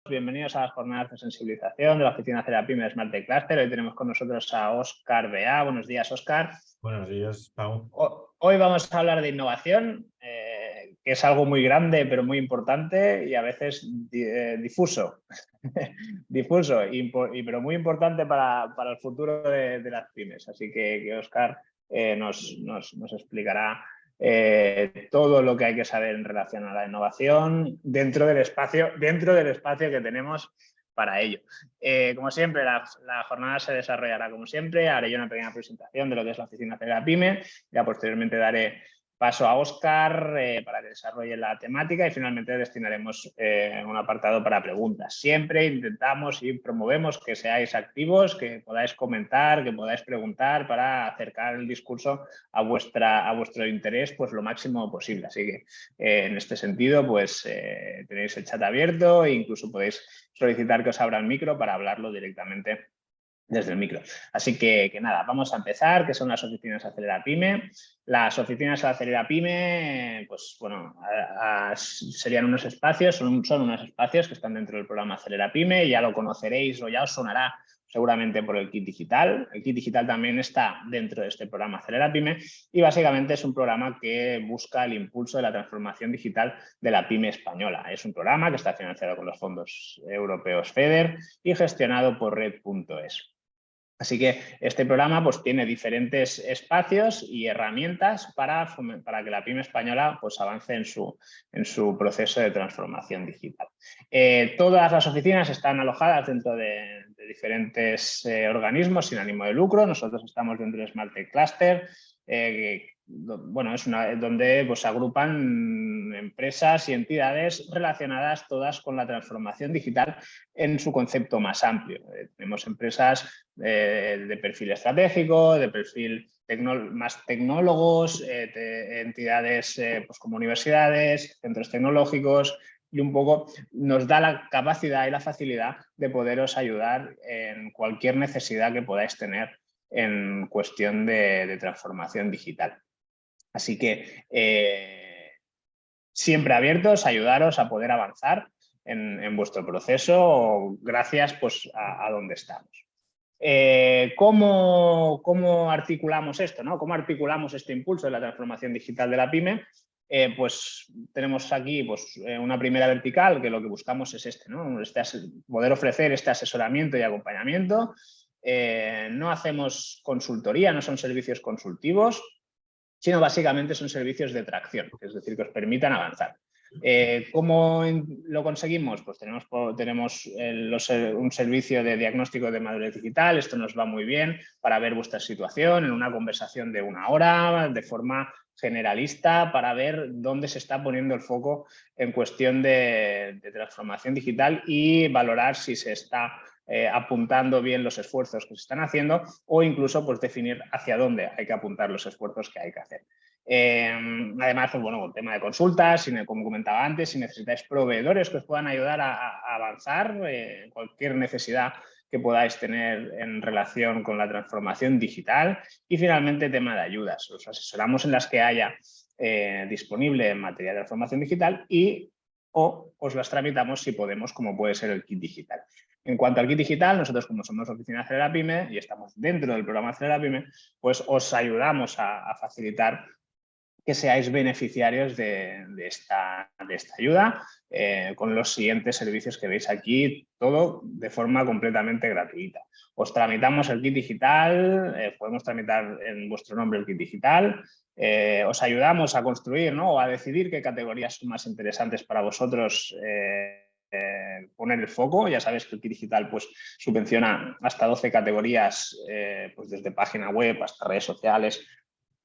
Bienvenidos a las jornadas de sensibilización de la Oficina CERAPyme Smart Tech Cluster. Hoy tenemos con nosotros a Óscar Bea. Buenos días, Óscar. Buenos días, Pau. Hoy vamos a hablar de innovación, que es algo muy grande pero muy importante y a veces difuso. Difuso, pero muy importante para el futuro de las pymes. Así que Óscar nos explicará todo lo que hay que saber en relación a la innovación dentro del espacio que tenemos para ello. Como siempre, la jornada se desarrollará como siempre. Haré yo una pequeña presentación de lo que es la oficina CERAPyme. Ya posteriormente daré paso a Óscar para que desarrolle la temática y finalmente destinaremos un apartado para preguntas. Siempre intentamos y promovemos que seáis activos, que podáis comentar, que podáis preguntar para acercar el discurso a vuestro interés pues lo máximo posible. Así que en este sentido pues tenéis el chat abierto e incluso podéis solicitar que os abra el micro para hablarlo directamente desde el micro. Así que nada, vamos a empezar, que son las oficinas CERAPyme. Las oficinas CERAPyme, pues bueno, serían unos espacios, son unos espacios que están dentro del programa CERAPyme, ya lo conoceréis o ya os sonará seguramente por el kit digital. El kit digital también está dentro de este programa CERAPyme y básicamente es un programa que busca el impulso de la transformación digital de la pyme española. Es un programa que está financiado con los fondos europeos FEDER y gestionado por Red.es. Así que este programa pues, tiene diferentes espacios y herramientas para que la pyme española pues, avance en su proceso de transformación digital. Todas las oficinas están alojadas dentro de diferentes organismos sin ánimo de lucro. Nosotros estamos dentro de Smart Tech Cluster. Bueno, es donde pues, se agrupan empresas y entidades relacionadas todas con la transformación digital en su concepto más amplio. Tenemos empresas de perfil estratégico, de perfil más tecnólogos, entidades pues como universidades, centros tecnológicos, y un poco nos da la capacidad y la facilidad de poderos ayudar en cualquier necesidad que podáis tener en cuestión de transformación digital. Así que siempre abiertos a ayudaros a poder avanzar en vuestro proceso gracias pues, a donde estamos. ¿Cómo articulamos esto, ¿no? ¿Cómo articulamos este impulso de la transformación digital de la pyme? Pues tenemos aquí pues, una primera vertical que lo que buscamos es ¿no? Poder ofrecer este asesoramiento y acompañamiento. No hacemos consultoría, no son servicios consultivos, sino básicamente son servicios de tracción, es decir, que os permitan avanzar. ¿Cómo lo conseguimos? Pues tenemos un servicio de diagnóstico de madurez digital. Esto nos va muy bien para ver vuestra situación en una conversación de 1 hora, de forma generalista, para ver dónde se está poniendo el foco en cuestión de transformación digital y valorar si se está apuntando bien los esfuerzos que se están haciendo o incluso pues, definir hacia dónde hay que apuntar los esfuerzos que hay que hacer. Además, pues, bueno, el tema de consultas, como comentaba antes, si necesitáis proveedores que os puedan ayudar a avanzar, cualquier necesidad que podáis tener en relación con la transformación digital. Y finalmente, tema de ayudas. Os asesoramos en las que haya disponible material de transformación digital o os las tramitamos si podemos, como puede ser el kit digital. En cuanto al kit digital, nosotros como somos oficina CERAPyme y estamos dentro del programa CERAPyme, pues os ayudamos a facilitar que seáis beneficiarios de esta ayuda con los siguientes servicios que veis aquí, todo de forma completamente gratuita. Os tramitamos el kit digital, podemos tramitar en vuestro nombre el kit digital, os ayudamos a construir, ¿no? O a decidir qué categorías son más interesantes para vosotros poner el foco. Ya sabéis que el kit digital pues, subvenciona hasta 12 categorías, pues, desde página web hasta redes sociales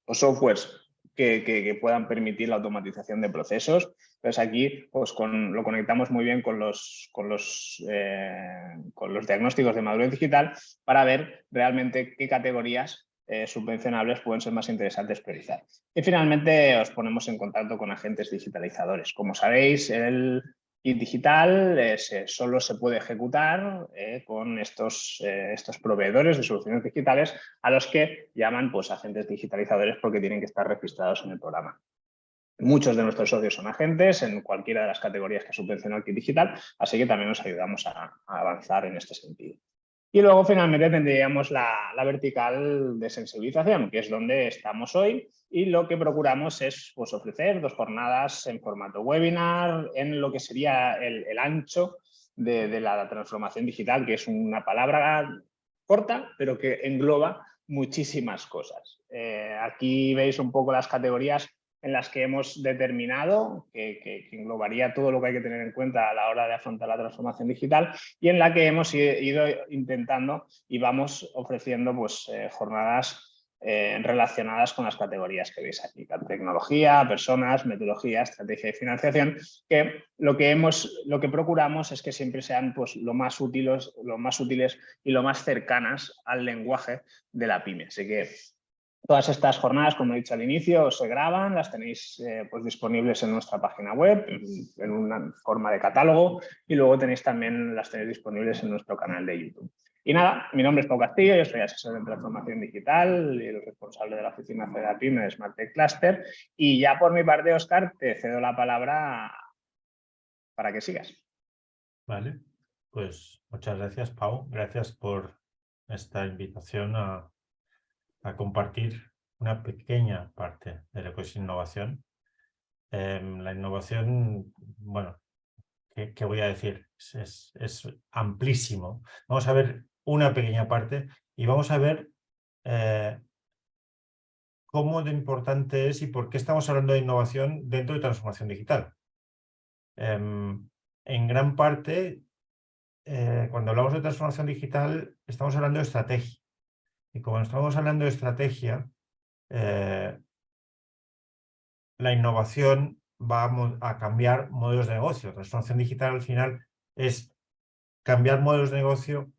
o softwares que puedan permitir la automatización de procesos. Entonces aquí pues, lo conectamos muy bien con los diagnósticos de madurez digital para ver realmente qué categorías subvencionables pueden ser más interesantes priorizar. Y finalmente os ponemos en contacto con agentes digitalizadores. Como sabéis, el kit digital solo se puede ejecutar con estos proveedores de soluciones digitales a los que llaman pues, agentes digitalizadores porque tienen que estar registrados en el programa. Muchos de nuestros socios son agentes en cualquiera de las categorías que subvenciona el kit digital, así que también nos ayudamos a avanzar en este sentido. Y luego finalmente tendríamos la vertical de sensibilización, que es donde estamos hoy, y lo que procuramos es pues, ofrecer 2 jornadas en formato webinar en lo que sería el ancho de la transformación digital, que es una palabra corta, pero que engloba muchísimas cosas. Aquí veis un poco las categorías en las que hemos determinado, que englobaría todo lo que hay que tener en cuenta a la hora de afrontar la transformación digital, y en la que hemos ido intentando y vamos ofreciendo pues, jornadas relacionadas con las categorías que veis aquí, tecnología, personas, metodología, estrategia y financiación, que lo que procuramos es que siempre sean pues, lo más útiles y lo más cercanas al lenguaje de la pyme. Así que todas estas jornadas, como he dicho al inicio, se graban, las tenéis pues disponibles en nuestra página web, en una forma de catálogo, y luego las tenéis disponibles en nuestro canal de YouTube. Y nada, mi nombre es Pau Castillo, yo soy asesor en transformación digital y el responsable de la oficina de PYME de Smart Tech Cluster. Y ya por mi parte, Óscar, te cedo la palabra para que sigas. Vale, pues muchas gracias, Pau. Gracias por esta invitación a compartir una pequeña parte de lo que es innovación. La innovación, bueno, ¿qué voy a decir? Es amplísimo. Vamos a ver una pequeña parte y vamos a ver cómo de importante es y por qué estamos hablando de innovación dentro de transformación digital. En gran parte, cuando hablamos de transformación digital, estamos hablando de estrategia. Y como estamos hablando de estrategia, la innovación va a cambiar modelos de negocio. La transformación digital al final es cambiar modelos de negocio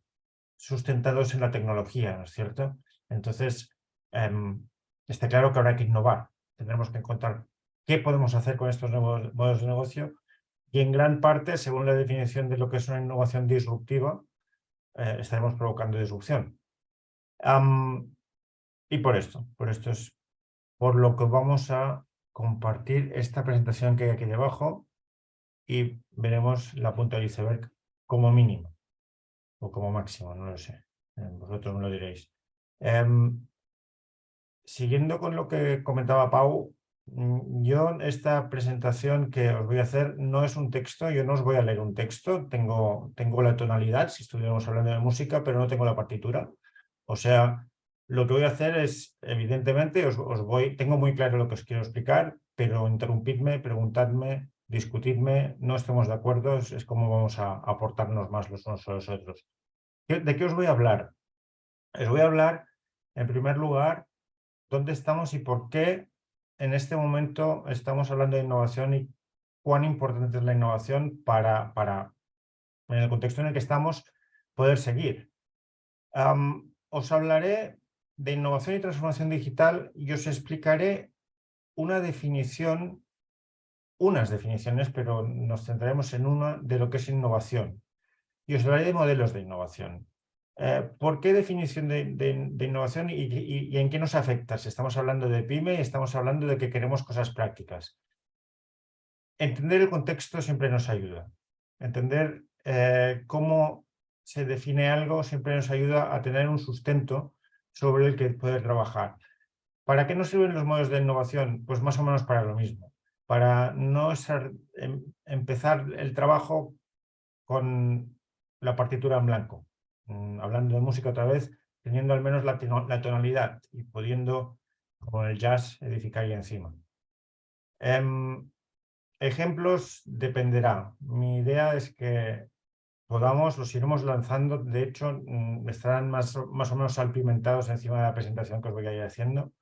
sustentados en la tecnología, ¿no es cierto? Entonces, está claro que habrá que innovar. Tendremos que encontrar qué podemos hacer con estos nuevos modelos de negocio y en gran parte, según la definición de lo que es una innovación disruptiva, estaremos provocando disrupción. Y por esto es por lo que vamos a compartir esta presentación que hay aquí debajo y veremos la punta del iceberg como mínimo o como máximo, no lo sé. Vosotros me lo diréis. Siguiendo con lo que comentaba Pau, yo esta presentación que os voy a hacer no es un texto, yo no os voy a leer un texto, tengo la tonalidad, si estuviéramos hablando de música, pero no tengo la partitura. O sea, lo que voy a hacer es, evidentemente, tengo muy claro lo que os quiero explicar, pero interrumpidme, preguntadme, discutidme, no estemos de acuerdo, es como vamos a aportarnos más los unos a los otros. ¿De qué os voy a hablar? Os voy a hablar, en primer lugar, dónde estamos y por qué en este momento estamos hablando de innovación y cuán importante es la innovación para en el contexto en el que estamos, poder seguir. Os hablaré de innovación y transformación digital y os explicaré unas definiciones, pero nos centraremos en una de lo que es innovación. Y os hablaré de modelos de innovación. ¿Por qué definición de innovación y en qué nos afecta? Si estamos hablando de PYME y estamos hablando de que queremos cosas prácticas. Entender el contexto siempre nos ayuda. Entender cómo se define algo siempre nos ayuda a tener un sustento sobre el que poder trabajar. ¿Para qué nos sirven los modelos de innovación? Pues más o menos para lo mismo. Para no empezar el trabajo con la partitura en blanco. Hablando de música otra vez, teniendo al menos la tonalidad y pudiendo, como en el jazz, edificar ahí encima. Ejemplos dependerá. Mi idea es que los iremos lanzando. De hecho, estarán más o menos salpimentados encima de la presentación que os voy a ir haciendo.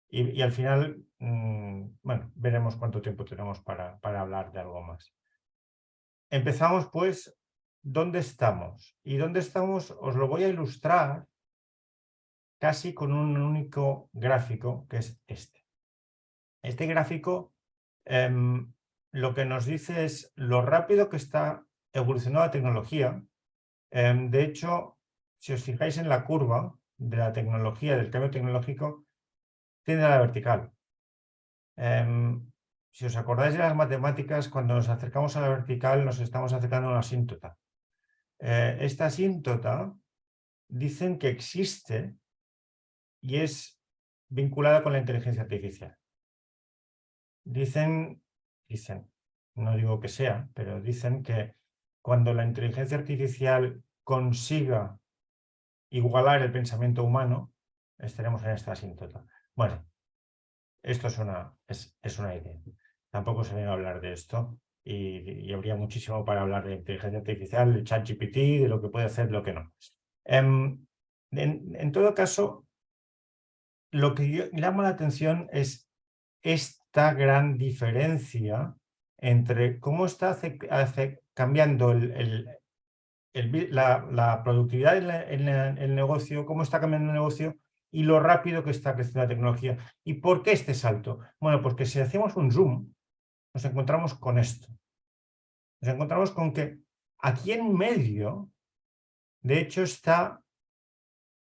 Y al final, bueno, veremos cuánto tiempo tenemos para hablar de algo más. Empezamos, pues, ¿dónde estamos? Y dónde estamos os lo voy a ilustrar casi con un único gráfico, que es este. Este gráfico lo que nos dice es lo rápido que está evolucionando la tecnología. De hecho, si os fijáis en la curva de la tecnología, del cambio tecnológico, tiende a la vertical. si os acordáis de las matemáticas, cuando nos acercamos a la vertical nos estamos acercando a una asíntota. Esta asíntota dicen que existe y es vinculada con la inteligencia artificial. Dicen, no digo que sea, pero dicen que cuando la inteligencia artificial consiga igualar el pensamiento humano, estaremos en esta asíntota. Bueno, esto es una idea. Tampoco se viene a hablar de esto y habría muchísimo para hablar de inteligencia artificial, de ChatGPT, de lo que puede hacer, lo que no. En todo caso, lo que llama la atención es esta gran diferencia entre cómo está cambiando la productividad en el negocio, cómo está cambiando el negocio y lo rápido que está creciendo la tecnología. ¿Y por qué este salto? Bueno, porque si hacemos un zoom, nos encontramos con esto. Nos encontramos con que aquí en medio, de hecho, está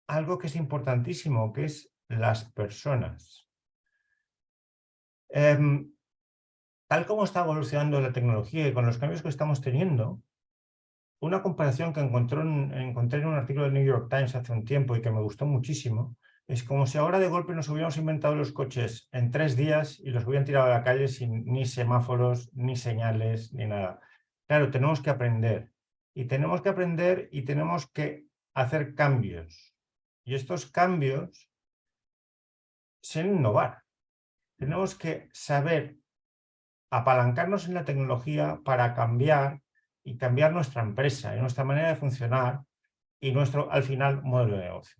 algo que es importantísimo, que es las personas. Tal como está evolucionando la tecnología y con los cambios que estamos teniendo, una comparación que encontré en un artículo del New York Times hace un tiempo y que me gustó muchísimo, es como si ahora de golpe nos hubiéramos inventado los coches en 3 días y los hubieran tirado a la calle sin ni semáforos, ni señales, ni nada. Claro, tenemos que aprender. Y tenemos que aprender y tenemos que hacer cambios. Y estos cambios son innovar. Tenemos que saber apalancarnos en la tecnología para cambiar y cambiar nuestra empresa y nuestra manera de funcionar y nuestro, al final, modelo de negocio.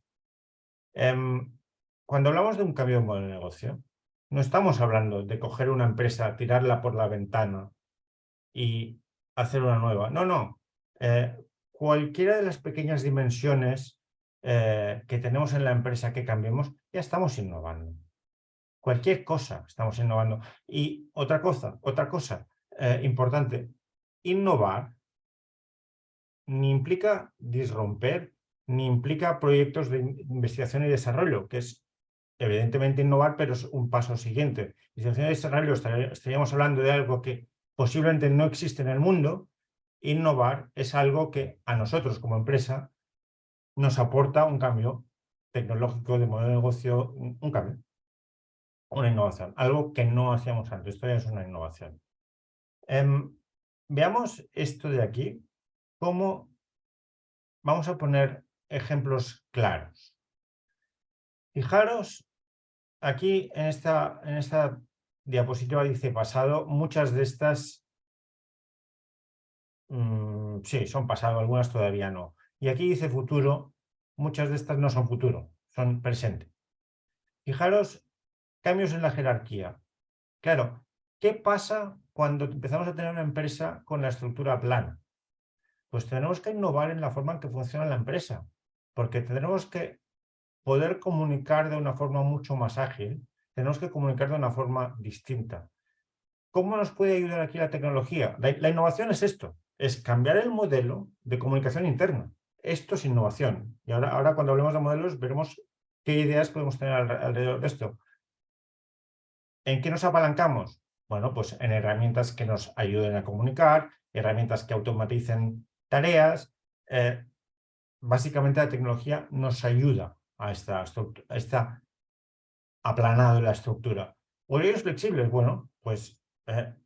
Cuando hablamos de un cambio de modelo de negocio, no estamos hablando de coger una empresa, tirarla por la ventana y hacer una nueva. No, no. Cualquiera de las pequeñas dimensiones que tenemos en la empresa que cambiemos, ya estamos innovando. Cualquier cosa estamos innovando. Y otra cosa importante, innovar ni implica disromper, ni implica proyectos de investigación y desarrollo, que es evidentemente innovar, pero es un paso siguiente. Investigación y desarrollo, estaríamos hablando de algo que posiblemente no existe en el mundo. Innovar es algo que a nosotros como empresa nos aporta un cambio tecnológico de modelo de negocio, un cambio. Una innovación, algo que no hacíamos antes. Esto ya es una innovación. Veamos esto de aquí, cómo vamos a poner ejemplos claros. Fijaros, aquí en esta diapositiva dice pasado, muchas de estas sí, son pasado, algunas todavía no. Y aquí dice futuro, muchas de estas no son futuro, son presente. Fijaros, cambios en la jerarquía. Claro, ¿qué pasa cuando empezamos a tener una empresa con la estructura plana? Pues tenemos que innovar en la forma en que funciona la empresa, porque tenemos que poder comunicar de una forma mucho más ágil, tenemos que comunicar de una forma distinta. ¿Cómo nos puede ayudar aquí la tecnología? La innovación es esto, es cambiar el modelo de comunicación interna. Esto es innovación. Y ahora cuando hablemos de modelos veremos qué ideas podemos tener alrededor de esto. ¿En qué nos apalancamos? Bueno, pues en herramientas que nos ayuden a comunicar, herramientas que automaticen tareas. Básicamente la tecnología nos ayuda a esta aplanado de la estructura. Horarios flexibles, bueno, pues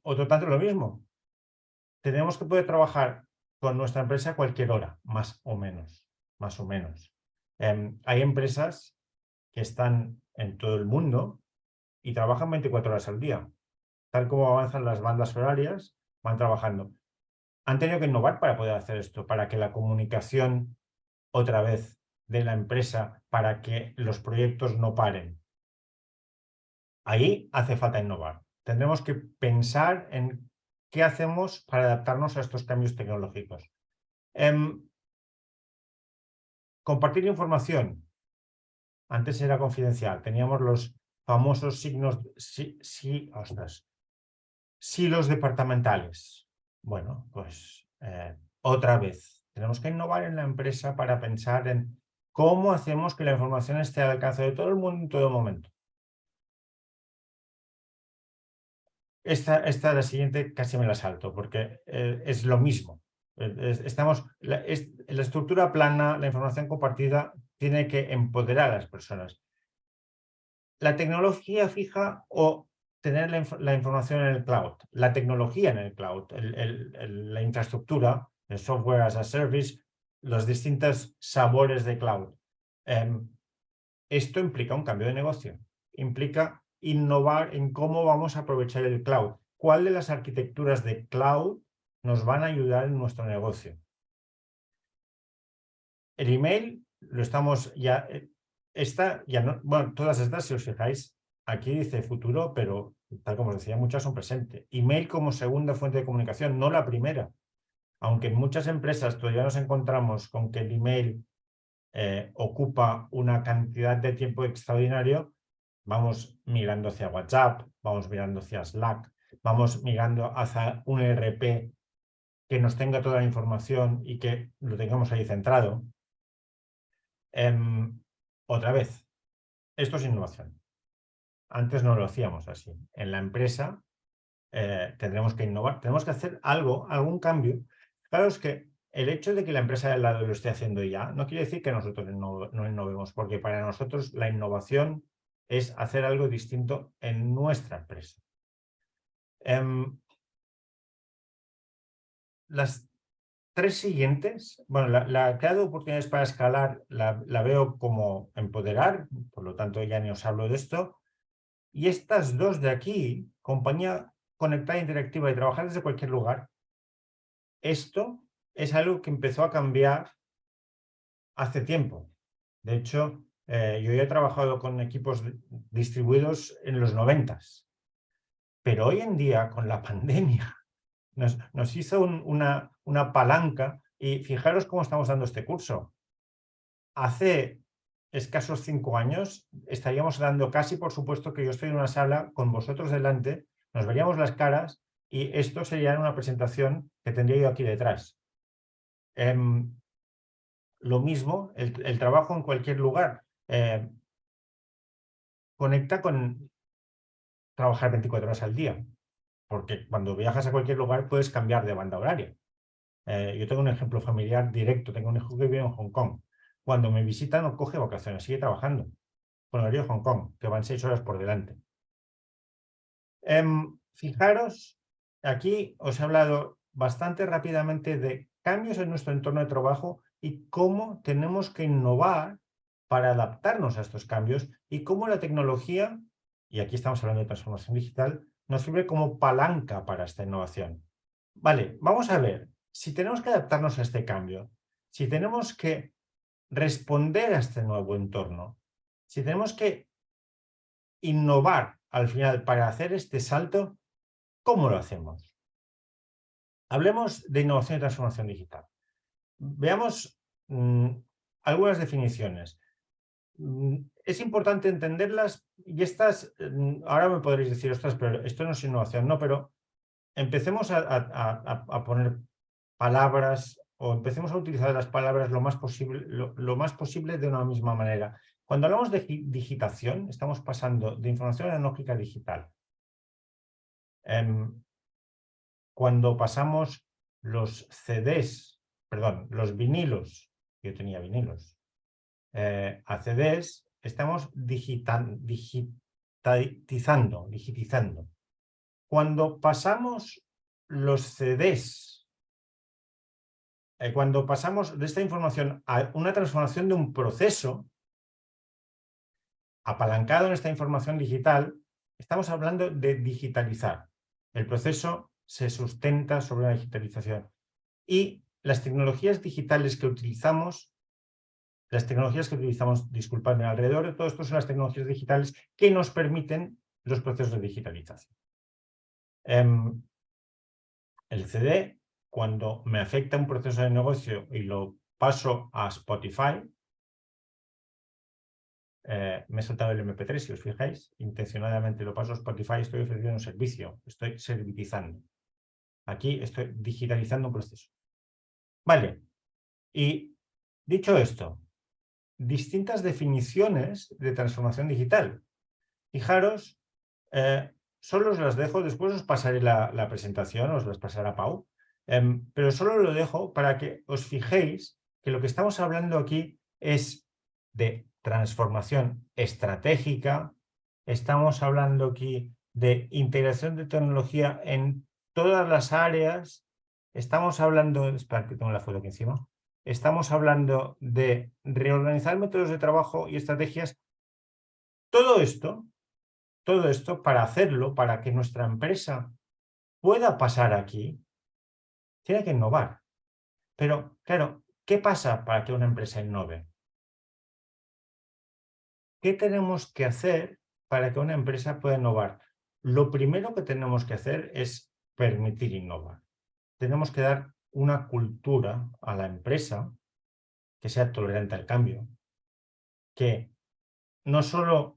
otro tanto lo mismo. Tenemos que poder trabajar con nuestra empresa a cualquier hora, más o menos. Hay empresas que están en todo el mundo y trabajan 24 horas al día. Tal como avanzan las bandas horarias, van trabajando. Han tenido que innovar para poder hacer esto, para que la comunicación otra vez de la empresa, para que los proyectos no paren. Ahí hace falta innovar. Tendremos que pensar en qué hacemos para adaptarnos a estos cambios tecnológicos. Compartir información. Antes era confidencial. Teníamos los famosos silos departamentales. Bueno, pues otra vez. Tenemos que innovar en la empresa para pensar en cómo hacemos que la información esté al alcance de todo el mundo en todo momento. Esta la siguiente casi me la salto porque es lo mismo. La estructura plana, la información compartida, tiene que empoderar a las personas. La tecnología fija o tener la información en el cloud, la tecnología en el cloud, la infraestructura, el software as a service, los distintos sabores de cloud. Esto implica un cambio de negocio, implica innovar en cómo vamos a aprovechar el cloud. ¿Cuál de las arquitecturas de cloud nos van a ayudar en nuestro negocio? El email lo estamos ya, no, bueno, todas estas, si os fijáis, aquí dice futuro, pero tal como os decía, muchas son presente. Email como segunda fuente de comunicación, no la primera. Aunque en muchas empresas todavía nos encontramos con que el email ocupa una cantidad de tiempo extraordinario, vamos migrando hacia WhatsApp, vamos mirando hacia Slack, vamos migrando hacia un ERP que nos tenga toda la información y que lo tengamos ahí centrado. Otra vez, esto es innovación. Antes no lo hacíamos así. En la empresa tendremos que innovar, tenemos que hacer algún cambio. Claro, es que el hecho de que la empresa de al lado lo esté haciendo ya no quiere decir que nosotros no innovemos, porque para nosotros la innovación es hacer algo distinto en nuestra empresa. Las tres siguientes, bueno, la crear oportunidades para escalar la veo como empoderar, por lo tanto ya ni os hablo de esto. Y estas dos de aquí, compañía conectada, interactiva y trabajar desde cualquier lugar, esto es algo que empezó a cambiar hace tiempo. De hecho, yo ya he trabajado con equipos distribuidos en los 90s, pero hoy en día, con la pandemia, nos hizo una palanca y fijaros cómo estamos dando este curso. Hace escasos 5 años estaríamos dando casi, por supuesto, que yo estoy en una sala con vosotros delante, nos veríamos las caras y esto sería una presentación que tendría yo aquí detrás. Lo mismo, el trabajo en cualquier lugar conecta con trabajar 24 horas al día, porque cuando viajas a cualquier lugar puedes cambiar de banda horaria. Yo tengo un ejemplo familiar directo, tengo un hijo que vive en Hong Kong. Cuando me visita no coge vacaciones, sigue trabajando con horario de Hong Kong, que van 6 horas por delante. Fijaros, aquí os he hablado bastante rápidamente de cambios en nuestro entorno de trabajo y cómo tenemos que innovar para adaptarnos a estos cambios y cómo la tecnología, y aquí estamos hablando de transformación digital, nos sirve como palanca para esta innovación. Vale, vamos a ver, si tenemos que adaptarnos a este cambio, si tenemos que responder a este nuevo entorno, si tenemos que innovar al final para hacer este salto, ¿cómo lo hacemos? Hablemos de innovación y transformación digital. Veamos algunas definiciones. Es importante entenderlas y estas, ahora me podréis decir, ostras, pero esto no es innovación, no, pero empecemos a poner palabras o empecemos a utilizar las palabras lo más posible de una misma manera. Cuando hablamos de digitación, estamos pasando de información analógica a digital. Cuando pasamos los CDs, perdón, los vinilos, yo tenía vinilos, a CDs, estamos digitizando. Cuando pasamos los CDs, cuando pasamos de esta información a una transformación de un proceso, apalancado en esta información digital, estamos hablando de digitalizar. El proceso se sustenta sobre la digitalización. Y las tecnologías digitales que utilizamos, disculpadme, alrededor de todo esto son las tecnologías digitales que nos permiten los procesos de digitalización. El CD, cuando me afecta un proceso de negocio y lo paso a Spotify, me he saltado el MP3, si os fijáis, intencionadamente lo paso a Spotify, estoy ofreciendo un servicio, estoy servitizando. Aquí estoy digitalizando un proceso. Vale, y dicho esto, distintas definiciones de transformación digital. Fijaros, solo os las dejo, después os pasaré la presentación, os las pasará Pau, pero solo lo dejo para que os fijéis que lo que estamos hablando aquí es de transformación estratégica, estamos hablando aquí de integración de tecnología en todas las áreas, estamos hablando, espera que tengo la foto aquí encima, estamos hablando de reorganizar métodos de trabajo y estrategias. Todo esto para hacerlo, para que nuestra empresa pueda pasar aquí, tiene que innovar. Pero, claro, ¿qué pasa para que una empresa innove? ¿Qué tenemos que hacer para que una empresa pueda innovar? Lo primero que tenemos que hacer es permitir innovar. Tenemos que dar una cultura a la empresa que sea tolerante al cambio, que no solo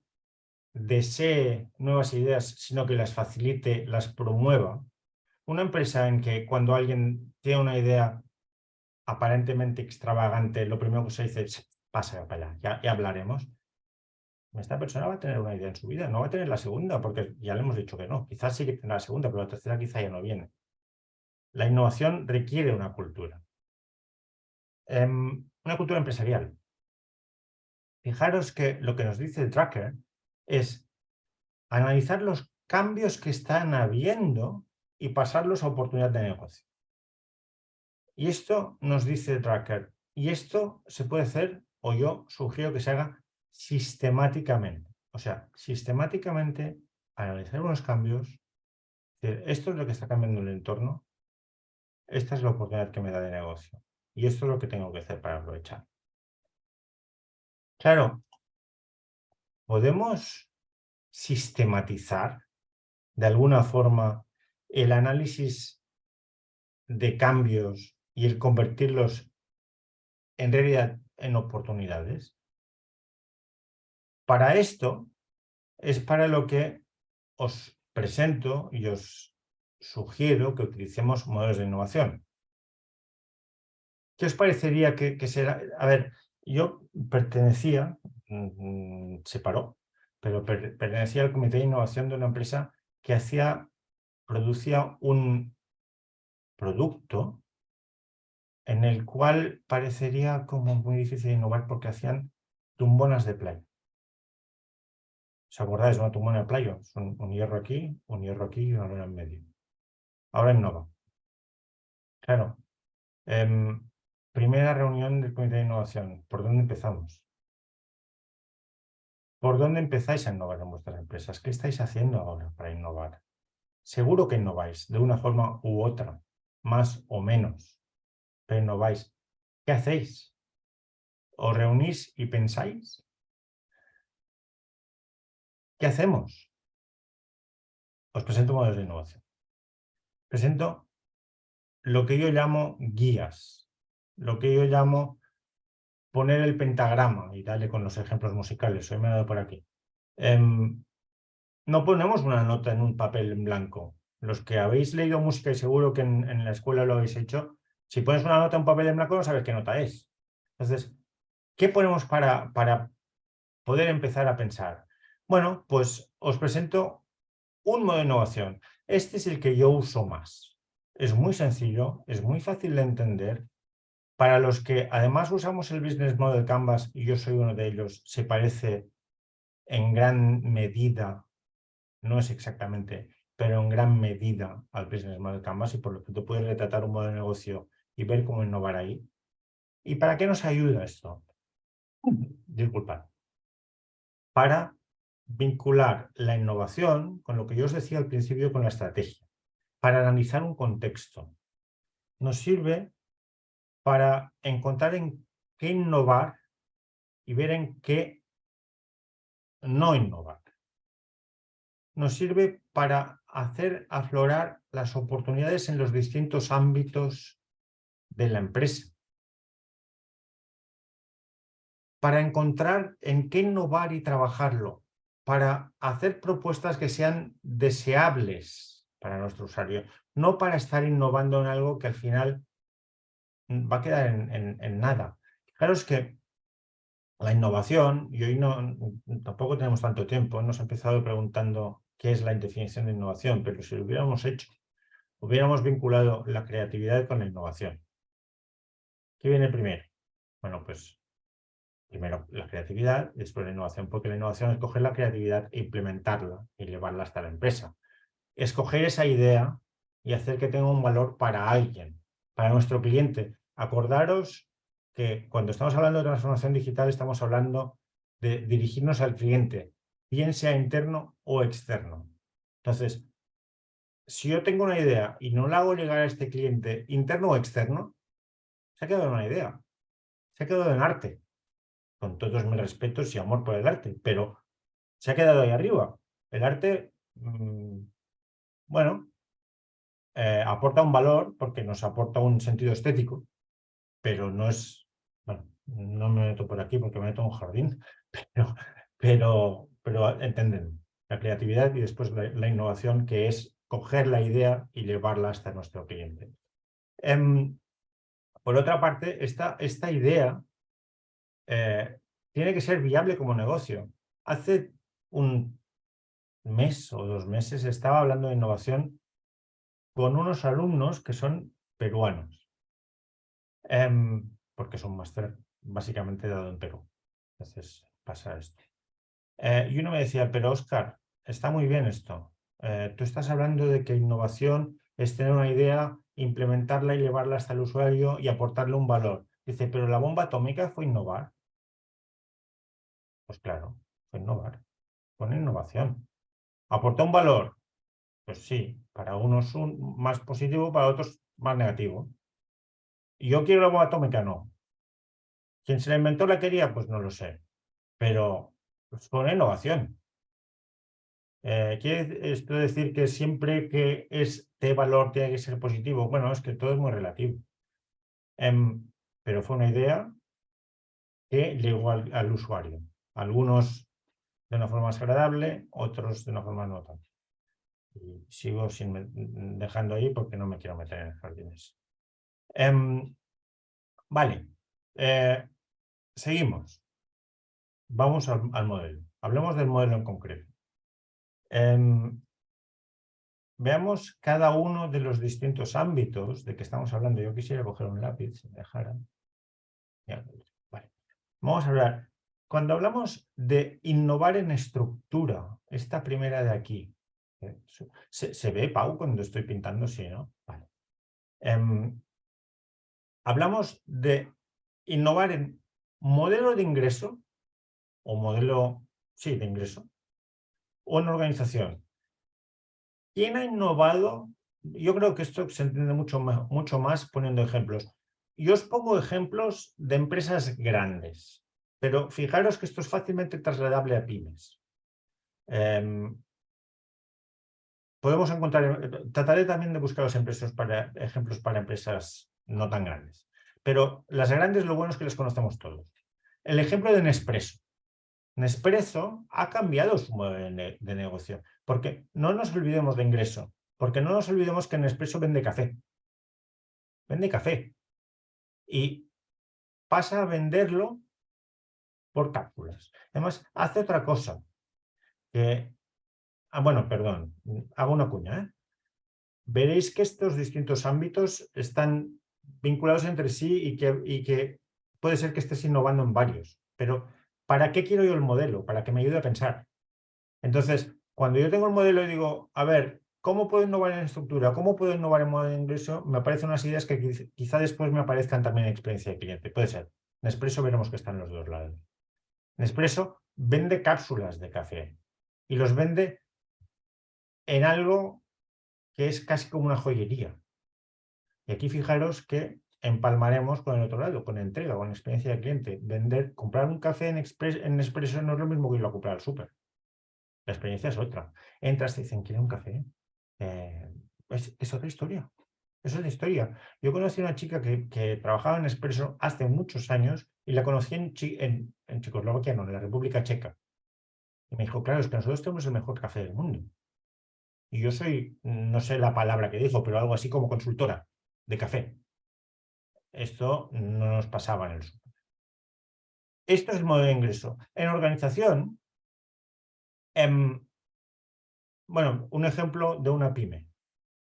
desee nuevas ideas, sino que las facilite, las promueva. Una empresa en que cuando alguien tiene una idea aparentemente extravagante, lo primero que se dice es pasa para allá, ya hablaremos. Esta persona va a tener una idea en su vida, no va a tener la segunda, porque ya le hemos dicho que no. Quizás sí que tendrá la segunda, pero la tercera quizá ya no viene. La innovación requiere una cultura. Una cultura empresarial. Fijaros que lo que nos dice el tracker es analizar los cambios que están habiendo y pasarlos a oportunidad de negocio. Y esto nos dice el tracker. Y esto se puede hacer, o yo sugiero que se haga sistemáticamente. O sea, sistemáticamente analizar unos cambios. Esto es lo que está cambiando el entorno. Esta es la oportunidad que me da de negocio. Y esto es lo que tengo que hacer para aprovechar. Claro, podemos sistematizar de alguna forma el análisis de cambios y el convertirlos en realidad en oportunidades. Para esto es para lo que os presento y os sugiero que utilicemos modelos de innovación. ¿Qué os parecería que será? A ver, yo pertenecía, se paró, pero pertenecía al comité de innovación de una empresa que producía un producto en el cual parecería como muy difícil innovar porque hacían tumbonas de playa. ¿Os acordáis de una tumbona de playa? Son un hierro aquí y una luna en medio. Ahora innova. Claro. Primera reunión del comité de innovación. ¿Por dónde empezamos? ¿Por dónde empezáis a innovar en vuestras empresas? ¿Qué estáis haciendo ahora para innovar? Seguro que innováis de una forma u otra, más o menos, pero innováis. ¿Qué hacéis? ¿Os reunís y pensáis? ¿Qué hacemos? Os presento modelos de innovación. Presento lo que yo llamo guías, lo que yo llamo poner el pentagrama, y dale con los ejemplos musicales, hoy me he dado por aquí. No ponemos una nota en un papel en blanco. Los que habéis leído música y seguro que en la escuela lo habéis hecho, si pones una nota en un papel en blanco no sabes qué nota es. Entonces, ¿qué ponemos para poder empezar a pensar? Bueno, pues os presento un modo de innovación. Este es el que yo uso más. Es muy sencillo, es muy fácil de entender. Para los que además usamos el Business Model Canvas, y yo soy uno de ellos, se parece en gran medida, no es exactamente, pero en gran medida al Business Model Canvas, y por lo que tú puedes retratar un modelo de negocio y ver cómo innovar ahí. ¿Y para qué nos ayuda esto? Disculpad. Para vincular la innovación con lo que yo os decía al principio, con la estrategia, para analizar un contexto. Nos sirve para encontrar en qué innovar y ver en qué no innovar. Nos sirve para hacer aflorar las oportunidades en los distintos ámbitos de la empresa. Para encontrar en qué innovar y trabajarlo. Para hacer propuestas que sean deseables para nuestro usuario. No para estar innovando en algo que al final va a quedar en nada. Fijaros que la innovación, y hoy tampoco tenemos tanto tiempo, hemos empezado preguntando qué es la definición de innovación, pero si lo hubiéramos hecho, hubiéramos vinculado la creatividad con la innovación. ¿Qué viene primero? Bueno, pues primero la creatividad y después la innovación, porque la innovación es coger la creatividad e implementarla y llevarla hasta la empresa. Escoger esa idea y hacer que tenga un valor para alguien, para nuestro cliente. Acordaros que cuando estamos hablando de transformación digital estamos hablando de dirigirnos al cliente, bien sea interno o externo. Entonces, si yo tengo una idea y no la hago llegar a este cliente, interno o externo, se ha quedado en una idea, se ha quedado en arte, con todos mis respetos y amor por el arte, pero se ha quedado ahí arriba. El arte, bueno, aporta un valor porque nos aporta un sentido estético, pero no es, bueno, no me meto por aquí porque me meto en un jardín, pero entienden la creatividad y después la innovación, que es coger la idea y llevarla hasta nuestro cliente. Por otra parte, esta idea tiene que ser viable como negocio. Hace un mes o 2 meses estaba hablando de innovación con unos alumnos que son peruanos, porque es un máster básicamente dado en Perú. Entonces pasa esto. Y uno me decía, pero Óscar, está muy bien esto. Tú estás hablando de que innovación es tener una idea, implementarla y llevarla hasta el usuario y aportarle un valor. Dice, pero la bomba atómica fue innovar. Pues claro, fue innovar, fue una innovación. ¿Aportó un valor? Pues sí, para unos más positivo, para otros más negativo. ¿Y yo quiero la bomba atómica? No. ¿Quién se la inventó la quería? Pues no lo sé. Pero fue una innovación. ¿Quiere esto decir que siempre que es de valor tiene que ser positivo? Bueno, es que todo es muy relativo. Pero fue una idea que llegó al usuario. Algunos de una forma más agradable, otros de una forma no tan. Y sigo dejando ahí porque no me quiero meter en jardines. Vale, seguimos. Vamos al modelo. Hablemos del modelo en concreto. Veamos cada uno de los distintos ámbitos de que estamos hablando. Yo quisiera coger un lápiz, si me dejaran. Vale. Vamos a hablar. Cuando hablamos de innovar en estructura, esta primera de aquí, ¿se ve, Pau, cuando estoy pintando? Sí, ¿no? Vale. Hablamos de innovar en modelo de ingreso o modelo, sí, de ingreso, o en organización. ¿Quién ha innovado? Yo creo que esto se entiende mucho más poniendo ejemplos. Yo os pongo ejemplos de empresas grandes, pero fijaros que esto es fácilmente trasladable a pymes. Podemos encontrar, trataré también de buscar los ejemplos para empresas no tan grandes, pero las grandes lo bueno es que las conocemos todos. El ejemplo de Nespresso. Nespresso ha cambiado su modelo de negocio, porque no nos olvidemos de ingreso, porque no nos olvidemos que Nespresso vende café. Vende café. Y pasa a venderlo por cápsulas. Además, hace otra cosa. Bueno, perdón, hago una cuña. Veréis que estos distintos ámbitos están vinculados entre sí y que puede ser que estés innovando en varios. Pero, ¿para qué quiero yo el modelo? Para que me ayude a pensar. Entonces, cuando yo tengo el modelo y digo, a ver, ¿cómo puedo innovar en estructura? ¿Cómo puedo innovar en modelo de ingreso? Me aparecen unas ideas que quizá después me aparezcan también en experiencia de cliente. Puede ser. Nespresso veremos que están los dos lados. Nespresso vende cápsulas de café y los vende en algo que es casi como una joyería. Y aquí fijaros que empalmaremos con el otro lado, con entrega, con experiencia de cliente. Comprar un café en Nespresso no es lo mismo que irlo a comprar al súper. La experiencia es otra. Entras y te dicen, ¿quiere un café? Es otra historia. Es otra historia. Yo conocí a una chica que trabajaba en Nespresso hace muchos años y la conocí en Checoslovaquia, no, en la República Checa. Y me dijo, claro, es que nosotros tenemos el mejor café del mundo. Y yo soy, no sé la palabra que dijo, pero algo así como consultora de café. Esto no nos pasaba en el sur. Esto es el modelo de ingreso. En organización, bueno, un ejemplo de una pyme.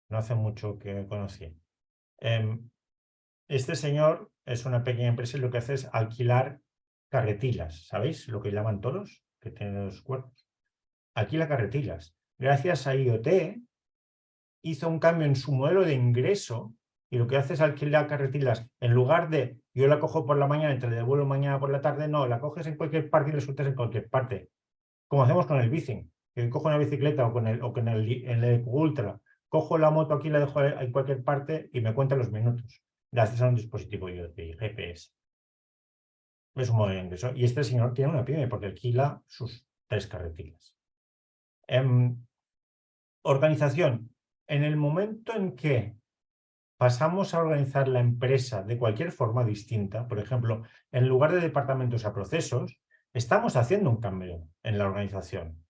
No hace mucho que conocí. Este señor es una pequeña empresa y lo que hace es alquilar carretilas, ¿sabéis? Lo que llaman toros, que tienen los cuerpos. Alquila carretilas. Gracias a IoT hizo un cambio en su modelo de ingreso y lo que hace es alquilar carretilas. En lugar de yo la cojo por la mañana y te la devuelvo mañana por la tarde, no, la coges en cualquier parte y la sueltas en cualquier parte. Como hacemos con el bicing. Que cojo una bicicleta o con el Ultra, cojo la moto aquí, la dejo en cualquier parte y me cuenta los minutos. Gracias a un dispositivo IoT, GPS. Es un modelo de ingreso. Y este señor tiene una pyme porque alquila sus 3 carretilas. Organización. En el momento en que pasamos a organizar la empresa de cualquier forma distinta, por ejemplo, en lugar de departamentos a procesos, estamos haciendo un cambio en la organización.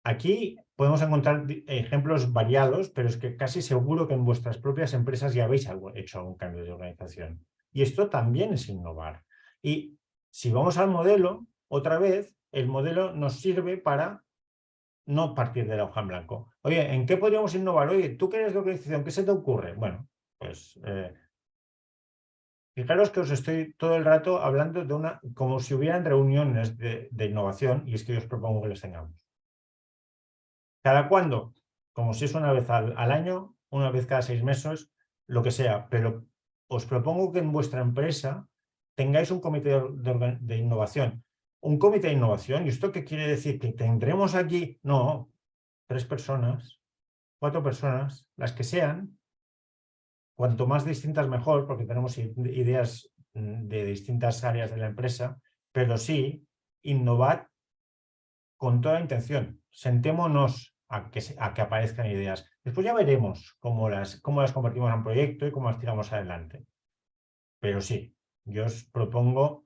Aquí podemos encontrar ejemplos variados, pero es que casi seguro que en vuestras propias empresas ya habéis hecho algún cambio de organización. Y esto también es innovar. Y si vamos al modelo, otra vez, el modelo nos sirve para no partir de la hoja en blanco. Oye, ¿en qué podríamos innovar? Oye, ¿tú qué eres de organización? ¿Qué se te ocurre? Bueno, pues fijaros que os estoy todo el rato hablando de como si hubieran reuniones de innovación y es que yo os propongo que les tengamos. ¿Cada cuándo? Como si es una vez al año, una vez cada 6 meses, lo que sea. Pero os propongo que en vuestra empresa tengáis un comité de innovación. Un comité de innovación, ¿y esto qué quiere decir? ¿Que tendremos aquí? No, 3 personas, 4 personas, las que sean, cuanto más distintas mejor, porque tenemos ideas de distintas áreas de la empresa, pero sí, innovad con toda intención. Sentémonos a que aparezcan ideas. Después ya veremos cómo las convertimos en proyecto y cómo las tiramos adelante. Pero sí, yo os propongo,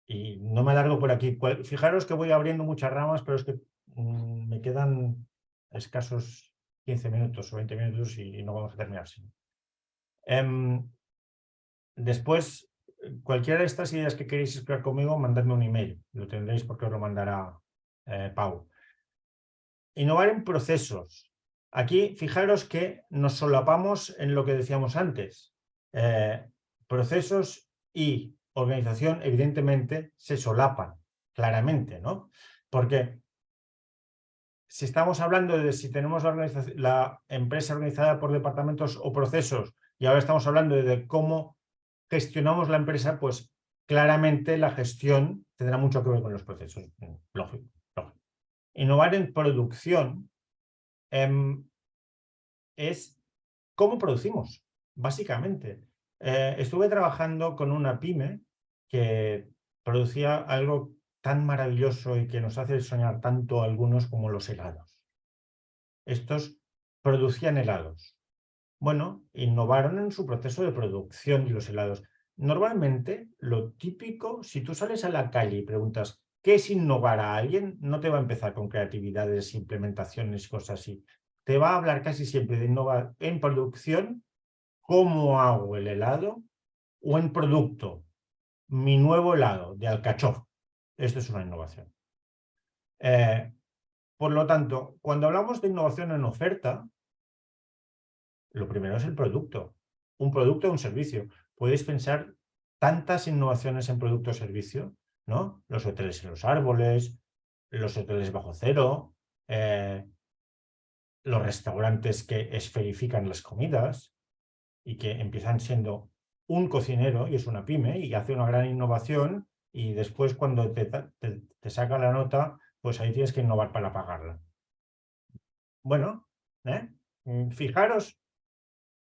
y no me alargo por aquí, fijaros que voy abriendo muchas ramas, pero es que me quedan escasos 15 minutos o 20 minutos y no vamos a terminar así. Después, cualquiera de estas ideas que queréis explorar conmigo, mandadme un email. Lo tendréis porque os lo mandará Pau. Innovar en procesos. Aquí, fijaros que nos solapamos en lo que decíamos antes. Procesos y organización, evidentemente, se solapan, claramente, ¿no? Porque si estamos hablando de si tenemos la empresa organizada por departamentos o procesos y ahora estamos hablando de cómo gestionamos la empresa, pues claramente la gestión tendrá mucho que ver con los procesos. Lógico. Innovar en producción es cómo producimos, básicamente. Estuve trabajando con una pyme que producía algo tan maravilloso y que nos hace soñar tanto a algunos como los helados. Estos producían helados. Bueno, innovaron en su proceso de producción de los helados. Normalmente, lo típico, si tú sales a la calle y preguntas ¿qué es innovar a alguien? No te va a empezar con creatividades, implementaciones, cosas así. Te va a hablar casi siempre de innovar en producción, cómo hago el helado, o en producto, mi nuevo helado de alcachofa. Esto es una innovación. Por lo tanto, cuando hablamos de innovación en oferta, lo primero es el producto. Un producto o un servicio. Podéis pensar tantas innovaciones en producto o servicio, ¿no? Los hoteles en los árboles, los hoteles bajo cero, los restaurantes que esferifican las comidas y que empiezan siendo un cocinero y es una pyme y hace una gran innovación y después cuando te saca la nota, pues ahí tienes que innovar para pagarla. Bueno, fijaros,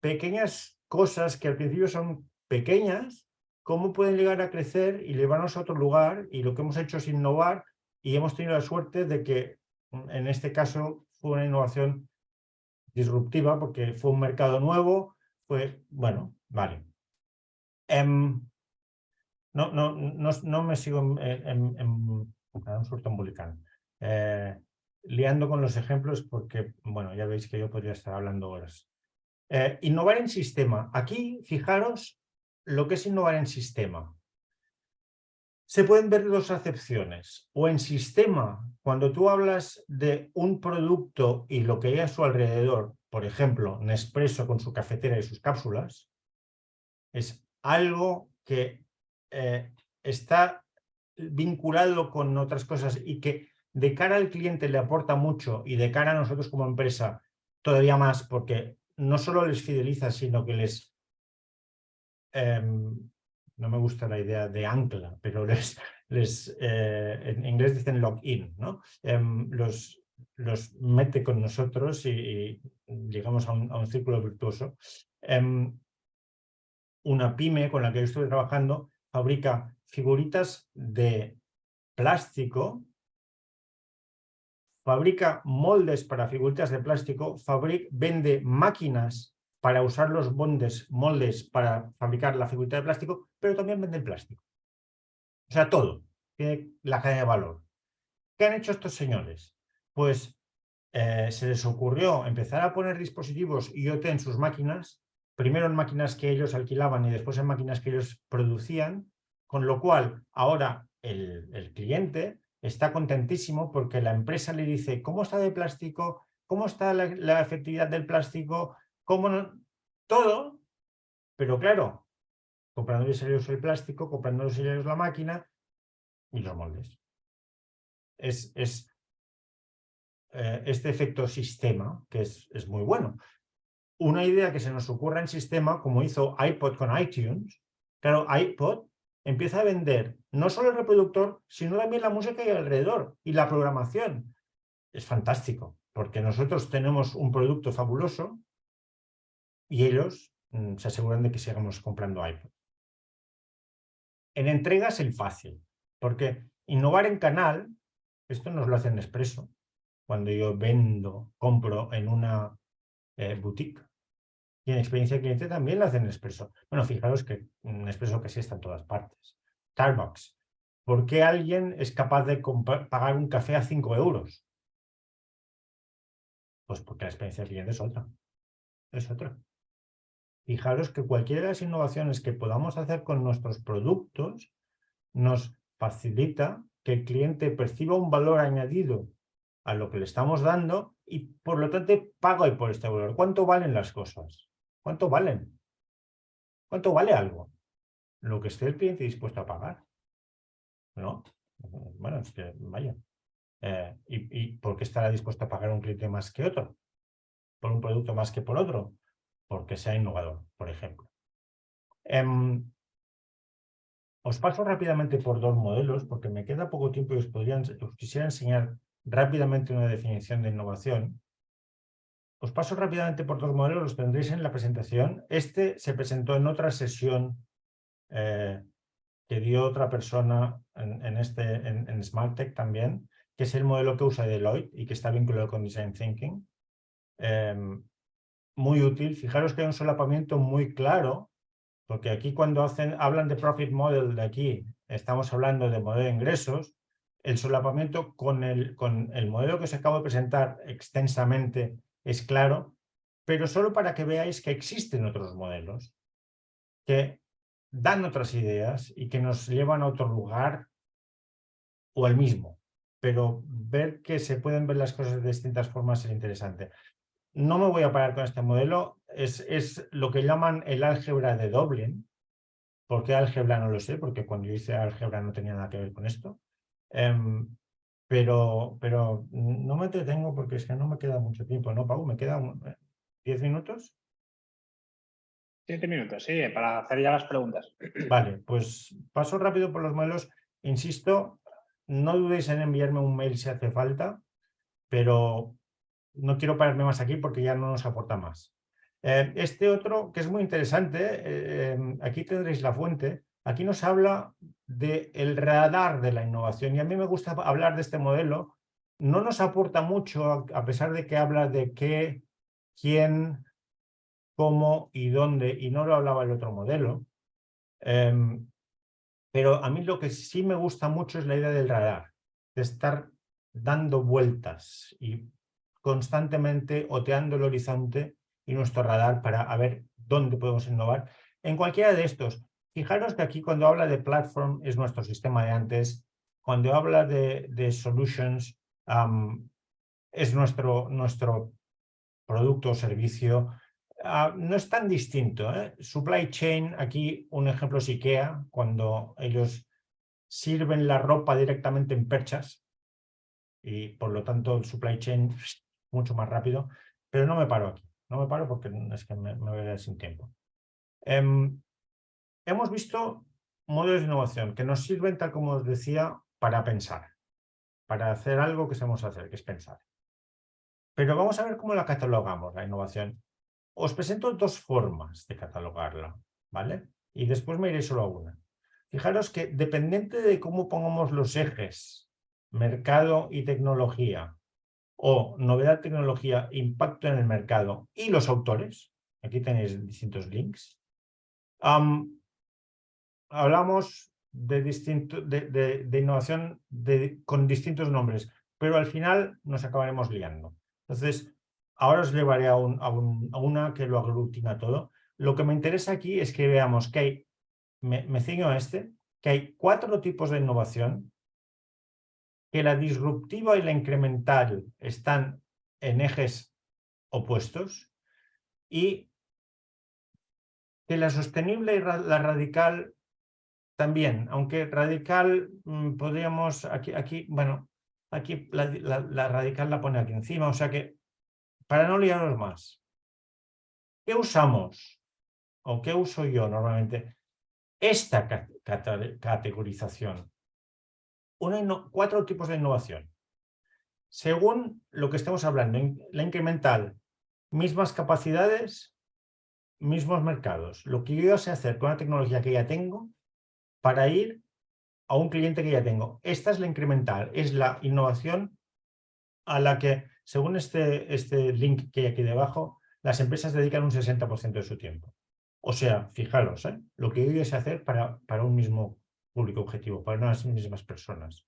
pequeñas cosas que al principio son pequeñas, cómo pueden llegar a crecer y llevarnos a otro lugar, y lo que hemos hecho es innovar y hemos tenido la suerte de que en este caso fue una innovación disruptiva porque fue un mercado nuevo, bueno, vale. No me sigo un suelto embolicando. Liando con los ejemplos porque, bueno, ya veis que yo podría estar hablando horas. Innovar en sistema. Aquí, fijaros lo que es innovar en sistema. se pueden ver dos acepciones. O en sistema, cuando tú hablas de un producto y lo que hay a su alrededor, por ejemplo, Nespresso con su cafetera y sus cápsulas, es algo que está vinculado con otras cosas y que de cara al cliente le aporta mucho y de cara a nosotros como empresa todavía más, porque no solo les fideliza, sino que les... no me gusta la idea de ancla, pero en inglés dicen lock-in, ¿no? Los mete con nosotros y llegamos a un círculo virtuoso. Una pyme con la que yo estuve trabajando fabrica figuritas de plástico, fabrica moldes para figuritas de plástico, vende máquinas para usar los moldes para fabricar la figurita de plástico, pero también vende el plástico. O sea, todo. Tiene la cadena de valor. ¿Qué han hecho estos señores? Pues se les ocurrió empezar a poner dispositivos IoT en sus máquinas, primero en máquinas que ellos alquilaban y después en máquinas que ellos producían, con lo cual ahora el cliente está contentísimo porque la empresa le dice cómo está de plástico, cómo está la efectividad del plástico, cómo no, todo, pero claro, comprándoles ellos el plástico, comprándoles ellos la máquina y los moldes. Es este efecto sistema, que es muy bueno. Una idea que se nos ocurra en sistema, como hizo iPod con iTunes, claro, iPod empieza a vender no solo el reproductor, sino también la música y alrededor, y la programación. Es fantástico, porque nosotros tenemos un producto fabuloso y ellos se aseguran de que sigamos comprando iPod. En entregas el fácil, porque innovar en canal, esto nos lo hace Nespresso. Cuando yo compro en una boutique. Y en experiencia de cliente también lo hacen Nespresso. Bueno, fijaros que Nespresso casi está en todas partes. Starbucks. ¿Por qué alguien es capaz de pagar un café a 5 euros? Pues porque la experiencia de cliente es otra. Es otra. Fijaros que cualquiera de las innovaciones que podamos hacer con nuestros productos nos facilita que el cliente perciba un valor añadido a lo que le estamos dando y por lo tanto paga por este valor. ¿Cuánto valen las cosas? ¿Cuánto valen? ¿Cuánto vale algo? Lo que esté el cliente dispuesto a pagar, ¿no? Bueno, es que vaya. ¿Y por qué estará dispuesto a pagar un cliente más que otro? ¿Por un producto más que por otro? Porque sea innovador, por ejemplo. Os paso rápidamente por dos modelos, porque me queda poco tiempo y os quisiera enseñar rápidamente una definición de innovación. Os paso rápidamente por dos modelos, los tendréis en la presentación. Este se presentó en otra sesión que dio otra persona en SmartTech también, que es el modelo que usa Deloitte y que está vinculado con Design Thinking. Muy útil. Fijaros que hay un solapamiento muy claro, porque aquí cuando hablan de Profit Model de aquí, estamos hablando de modelo de ingresos. El solapamiento con el modelo que os acabo de presentar extensamente es claro, pero solo para que veáis que existen otros modelos que dan otras ideas y que nos llevan a otro lugar o al mismo. Pero ver que se pueden ver las cosas de distintas formas es interesante. No me voy a parar con este modelo. Es lo que llaman el álgebra de Dublin. ¿Por qué álgebra? No lo sé, porque cuando yo hice álgebra no tenía nada que ver con esto. Pero no me entretengo porque es que no me queda mucho tiempo, ¿no, Pau? ¿Me quedan 10 minutos? 7 minutos, sí, para hacer ya las preguntas. Vale, pues paso rápido por los modelos. Insisto, no dudéis en enviarme un mail si hace falta, pero no quiero pararme más aquí porque ya no nos aporta más. Este otro, que es muy interesante, aquí tendréis la fuente, aquí nos habla del radar de la innovación y a mí me gusta hablar de este modelo. No nos aporta mucho, a pesar de que habla de qué, quién, cómo y dónde, y no lo hablaba el otro modelo. Pero a mí lo que sí me gusta mucho es la idea del radar, de estar dando vueltas y constantemente oteando el horizonte y nuestro radar para ver dónde podemos innovar. En cualquiera de estos, Fijaros que aquí cuando habla de platform es nuestro sistema de antes, cuando habla de solutions es nuestro producto o servicio. No es tan distinto, ¿eh? Supply chain, aquí un ejemplo es IKEA, cuando ellos sirven la ropa directamente en perchas y por lo tanto el supply chain mucho más rápido, pero no me paro aquí, no me paro porque es que me voy a quedar sin tiempo. Hemos visto modelos de innovación que nos sirven, tal como os decía, para pensar, para hacer algo que sabemos hacer, que es pensar. Pero vamos a ver cómo la catalogamos, la innovación. Os presento dos formas de catalogarla, ¿vale? Y después me iré solo a una. Fijaros que dependiente de cómo pongamos los ejes, mercado y tecnología, o novedad, tecnología, impacto en el mercado y los autores, aquí tenéis distintos links, hablamos de innovación con distintos nombres, pero al final nos acabaremos liando. Entonces, ahora os llevaré a una que lo aglutina todo. Lo que me interesa aquí es que veamos que hay, me ciño a que hay 4 tipos de innovación, que la disruptiva y la incremental están en ejes opuestos y que la sostenible y la radical también, aunque radical podríamos, bueno, aquí la radical la pone aquí encima, o sea que para no liaros más, ¿qué usamos? ¿O qué uso yo normalmente? Esta categorización. 4 tipos de innovación. Según lo que estamos hablando, la incremental, mismas capacidades, mismos mercados. Lo que yo sé hacer con la tecnología que ya tengo para ir a un cliente que ya tengo. Esta es la incremental, es la innovación a la que, según este link que hay aquí debajo, las empresas dedican un 60% de su tiempo. O sea, fijaros, lo que yo sé hacer para un mismo público objetivo, para unas mismas personas.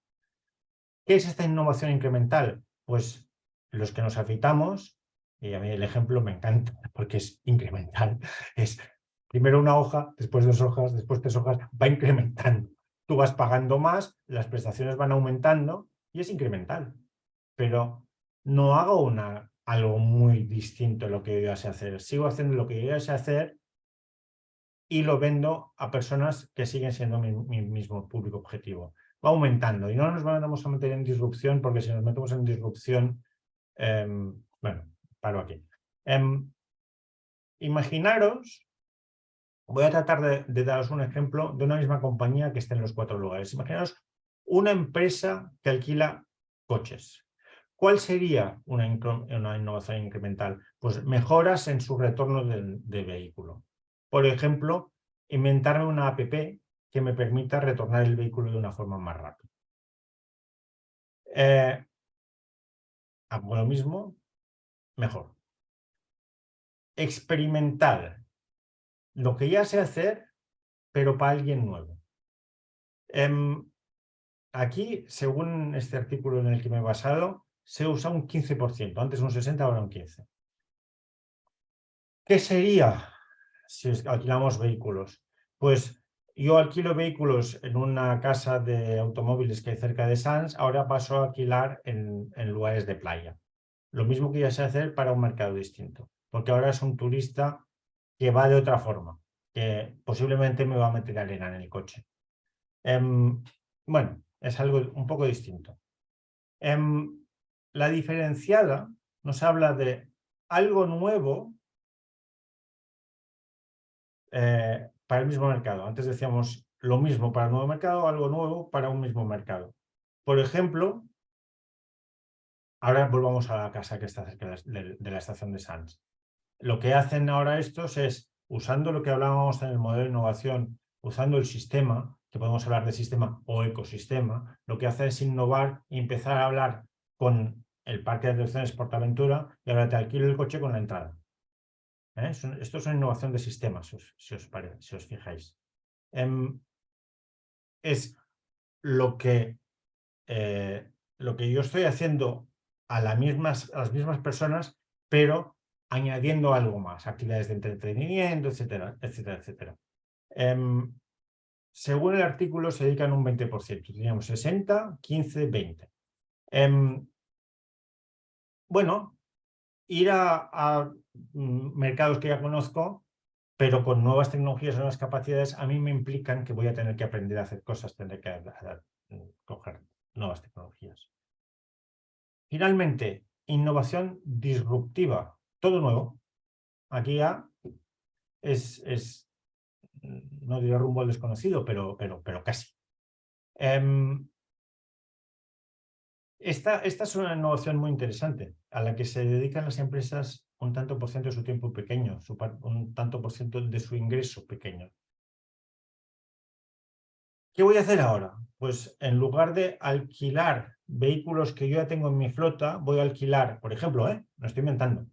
¿Qué es esta innovación incremental? Pues los que nos afeitamos, y a mí el ejemplo me encanta porque es incremental, es primero una hoja, después 2 hojas, después 3 hojas, va incrementando. Tú vas pagando más, las prestaciones van aumentando y es incremental. Pero no hago algo muy distinto de lo que yo ya sé hacer. Sigo haciendo lo que yo ya sé hacer y lo vendo a personas que siguen siendo mi mismo público objetivo. Va aumentando y no nos vamos a meter en disrupción porque si nos metemos en disrupción, bueno, paro aquí. Imaginaros, voy a tratar de daros un ejemplo de una misma compañía que esté en los 4 lugares. Imaginaros una empresa que alquila coches. ¿Cuál sería una innovación incremental? Pues mejoras en su retorno de vehículo. Por ejemplo, inventarme una app que me permita retornar el vehículo de una forma más rápida. Hago lo mismo, mejor. Experimental. Lo que ya sé hacer, pero para alguien nuevo. Aquí, según este artículo en el que me he basado, se usa un 15%, antes un 60%, ahora un 15%. ¿Qué sería si alquilamos vehículos? Pues yo alquilo vehículos en una casa de automóviles que hay cerca de Sants, ahora paso a alquilar en lugares de playa. Lo mismo que ya sé hacer para un mercado distinto, porque ahora es un turista que va de otra forma, que posiblemente me va a meter arena en el coche. Bueno, es algo un poco distinto. La diferenciada nos habla de algo nuevo para el mismo mercado. Antes decíamos lo mismo para el nuevo mercado, algo nuevo para un mismo mercado. Por ejemplo, ahora volvamos a la casa que está cerca de la estación de Sants. Lo que hacen ahora estos es, usando lo que hablábamos en el modelo de innovación, usando el sistema, que podemos hablar de sistema o ecosistema, lo que hace es innovar y empezar a hablar con el parque de atracciones PortAventura y ahora te alquilo el coche con la entrada. Esto es una innovación de sistemas, si os fijáis. Es lo que yo estoy haciendo a las mismas personas, pero añadiendo algo más, actividades de entretenimiento, etcétera, etcétera, etcétera. según el artículo, se dedican un 20%. Teníamos 60, 15, 20. Bueno, ir a mercados que ya conozco, pero con nuevas tecnologías, nuevas capacidades, a mí me implican que voy a tener que aprender a hacer cosas, tendré que coger nuevas tecnologías. Finalmente, innovación disruptiva, todo nuevo. Aquí ya no diré rumbo al desconocido, pero casi. Esta es una innovación muy interesante, a la que se dedican las empresas un tanto por ciento de su tiempo pequeño, un tanto por ciento de su ingreso pequeño. ¿Qué voy a hacer ahora? Pues en lugar de alquilar vehículos que yo ya tengo en mi flota, voy a alquilar, por ejemplo, me estoy inventando,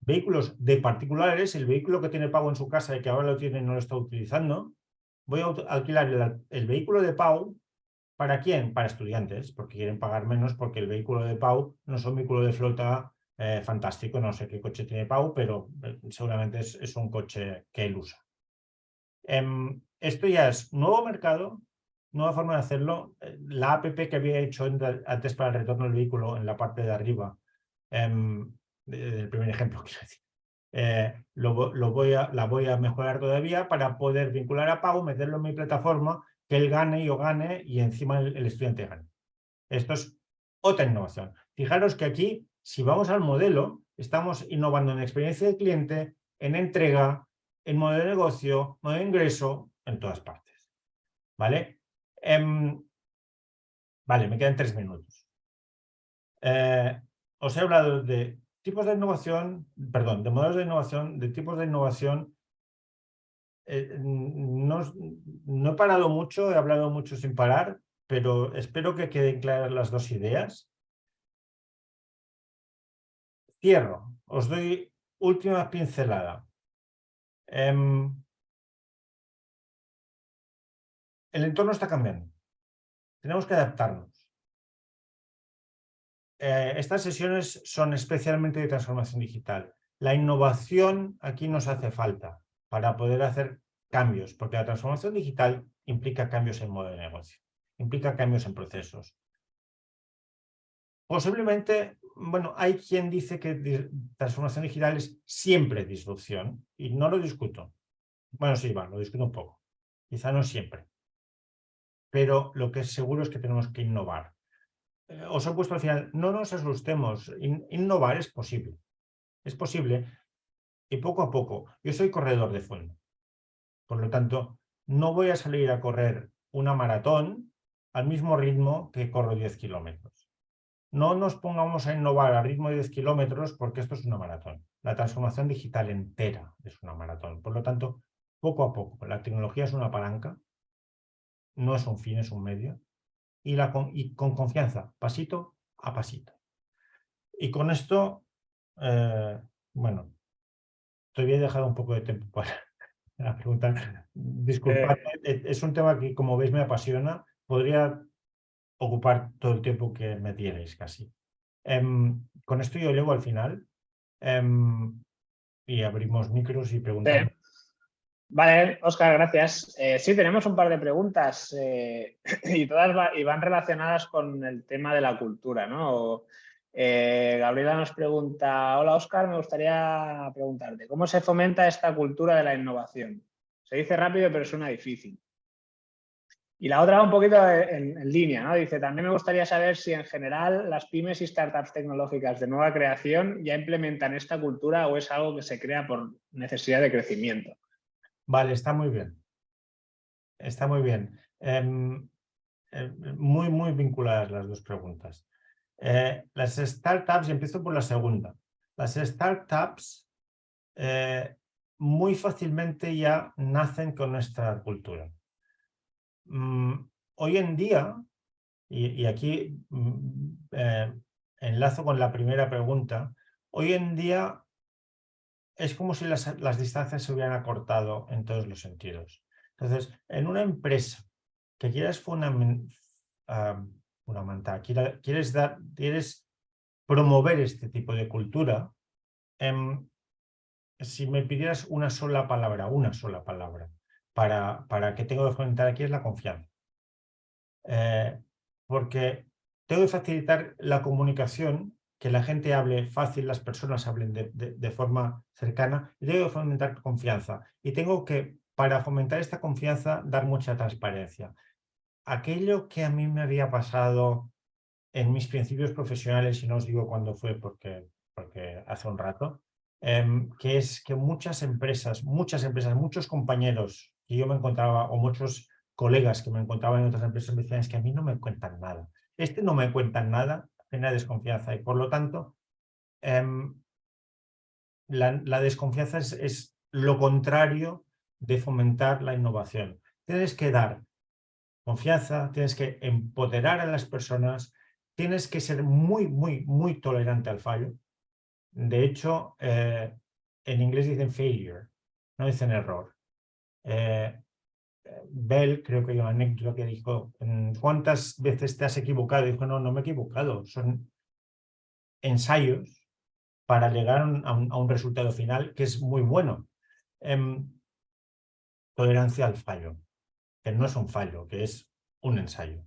vehículos de particulares, el vehículo que tiene Pau en su casa y que ahora lo tiene y no lo está utilizando, voy a alquilar el vehículo de Pau. ¿Para quién? Para estudiantes, porque quieren pagar menos, porque el vehículo de Pau no es un vehículo de flota fantástico, no sé qué coche tiene Pau, pero seguramente es un coche que él usa. Esto ya es nuevo mercado, nueva forma de hacerlo. La app que había hecho antes para el retorno del vehículo en la parte de arriba, del primer ejemplo, quiero decir, la voy a mejorar todavía para poder vincular a Pau, meterlo en mi plataforma, que él gane, yo gane y encima el estudiante gane. Esto es otra innovación. Fijaros que aquí, si vamos al modelo, estamos innovando en experiencia del cliente, en entrega, en modelo de negocio, modelo de ingreso, en todas partes. ¿Vale? Vale, me quedan 3 minutos. Os he hablado de tipos de innovación, perdón, de modelos de innovación, de tipos de innovación. No he parado mucho, he hablado mucho sin parar, pero espero que queden claras las dos ideas. Cierro, os doy última pincelada. El entorno está cambiando, tenemos que adaptarnos. Estas sesiones son especialmente de transformación digital. La innovación aquí nos hace falta para poder hacer cambios, porque la transformación digital implica cambios en modo de negocio, implica cambios en procesos. Posiblemente, bueno, hay quien dice que transformación digital es siempre disrupción y no lo discuto. Bueno, sí, lo discuto un poco. Quizá no siempre. Pero lo que es seguro es que tenemos que innovar. Os he puesto al final, no nos asustemos, innovar es posible. Es posible y poco a poco. Yo soy corredor de fondo. Por lo tanto, no voy a salir a correr una maratón al mismo ritmo que corro 10 kilómetros. No nos pongamos a innovar a ritmo de 10 kilómetros porque esto es una maratón. La transformación digital entera es una maratón. Por lo tanto, poco a poco. La tecnología es una palanca, no es un fin, es un medio. Y con confianza, pasito a pasito. Y con esto, bueno, te había dejado un poco de tiempo para preguntar. Disculpadme, es un tema que, como veis, me apasiona. Podría ocupar todo el tiempo que me tienes casi. Con esto yo llego al final y abrimos micros y preguntamos. Vale, Óscar, gracias. Sí, tenemos un par de preguntas y todas van relacionadas con el tema de la cultura, ¿no? Gabriela nos pregunta, hola Óscar, me gustaría preguntarte, ¿cómo se fomenta esta cultura de la innovación? Se dice rápido, pero suena difícil. Y la otra un poquito en línea, ¿no? Dice, también me gustaría saber si en general las pymes y startups tecnológicas de nueva creación ya implementan esta cultura o es algo que se crea por necesidad de crecimiento. Vale, está muy bien. Está muy bien. Muy vinculadas las dos preguntas. Las startups, y empiezo por la segunda. Las startups muy fácilmente ya nacen con nuestra cultura. Hoy en día, y aquí enlazo con la primera pregunta, hoy en día es como si las distancias se hubieran acortado en todos los sentidos. Entonces, en una empresa que quieras fundamentar, quieres promover este tipo de cultura, si me pidieras una sola palabra, para que tengo que fomentar aquí es la confianza. Porque tengo que facilitar la comunicación, que la gente hable fácil, las personas hablen de forma cercana, y tengo que fomentar confianza. Y tengo que, para fomentar esta confianza, dar mucha transparencia. Aquello que a mí me había pasado en mis principios profesionales, y no os digo cuándo fue porque hace un rato, que es que muchas empresas, muchos compañeros que yo me encontraba, o muchos colegas que me encontraban en otras empresas, me decían, es que a mí no me cuentan nada. No me cuentan nada, genera desconfianza, y por lo tanto, la desconfianza es lo contrario de fomentar la innovación. Tienes que dar confianza, tienes que empoderar a las personas, tienes que ser muy tolerante al fallo. De hecho, en inglés dicen failure, no dicen error. Bell, creo que hay una anécdota que dijo, ¿cuántas veces te has equivocado? Y dijo, no me he equivocado, son ensayos para llegar a un resultado final que es muy bueno. Tolerancia al fallo, que no es un fallo, que es un ensayo.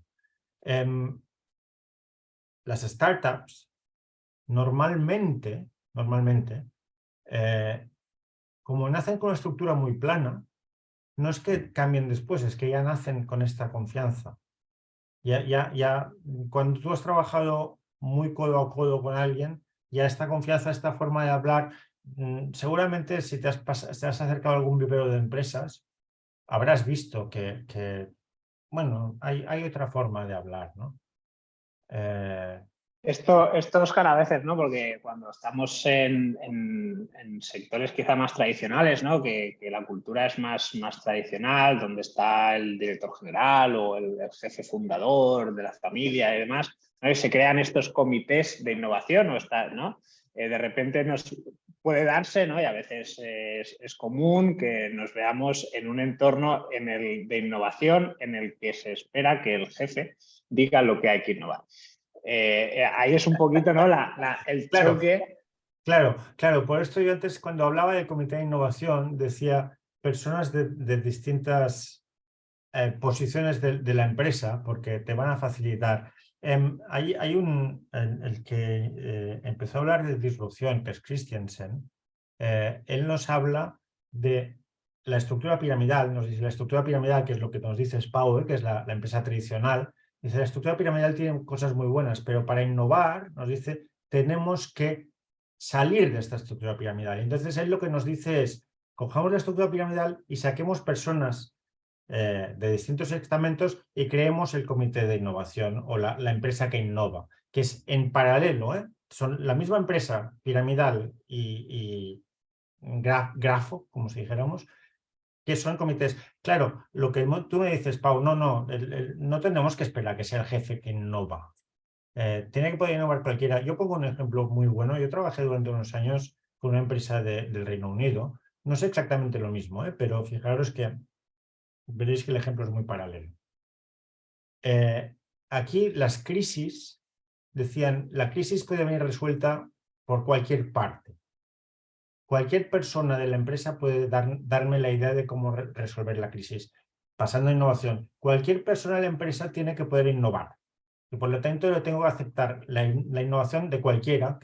Las startups normalmente, como nacen con una estructura muy plana, no es que cambien después, es que ya nacen con esta confianza. Cuando tú has trabajado muy codo a codo con alguien, ya esta confianza, esta forma de hablar, seguramente si te has acercado a algún vivero de empresas, habrás visto que bueno, hay otra forma de hablar, ¿no? Esto, Oscar, a veces, ¿no? Porque cuando estamos en sectores quizá más tradicionales, ¿no? Que la cultura es más tradicional, donde está el director general o el jefe fundador de la familia y demás, ¿no? Y se crean estos comités de innovación, ¿no? De repente nos puede darse, ¿no? Y a veces es común que nos veamos en un entorno de innovación en el que se espera que el jefe diga lo que hay que innovar. Ahí es un poquito, ¿no? El Claro, choque. claro. Por esto yo antes, cuando hablaba del comité de innovación, decía personas de distintas posiciones de la empresa, porque te van a facilitar. Hay el que empezó a hablar de disrupción, que es Christensen. Él nos habla de la estructura piramidal, nos dice la estructura piramidal, que es lo que nos dice Power, que es la empresa tradicional. Dice, la estructura piramidal tiene cosas muy buenas, pero para innovar, nos dice, tenemos que salir de esta estructura piramidal. Entonces, él lo que nos dice es, cojamos la estructura piramidal y saquemos personas de distintos estamentos y creemos el comité de innovación o la empresa que innova, que es en paralelo, son la misma empresa piramidal y grafo, como si dijéramos, que son comités. Claro, lo que tú me dices, Pau, no tenemos que esperar que sea el jefe que innova. Tiene que poder innovar cualquiera. Yo pongo un ejemplo muy bueno. Yo trabajé durante unos años con una empresa del Reino Unido. No sé exactamente lo mismo, pero fijaros que veréis que el ejemplo es muy paralelo. Aquí las crisis, decían, la crisis puede venir resuelta por cualquier parte. Cualquier persona de la empresa puede darme la idea de cómo resolver la crisis. Pasando a innovación, cualquier persona de la empresa tiene que poder innovar. Y por lo tanto, yo tengo que aceptar la innovación de cualquiera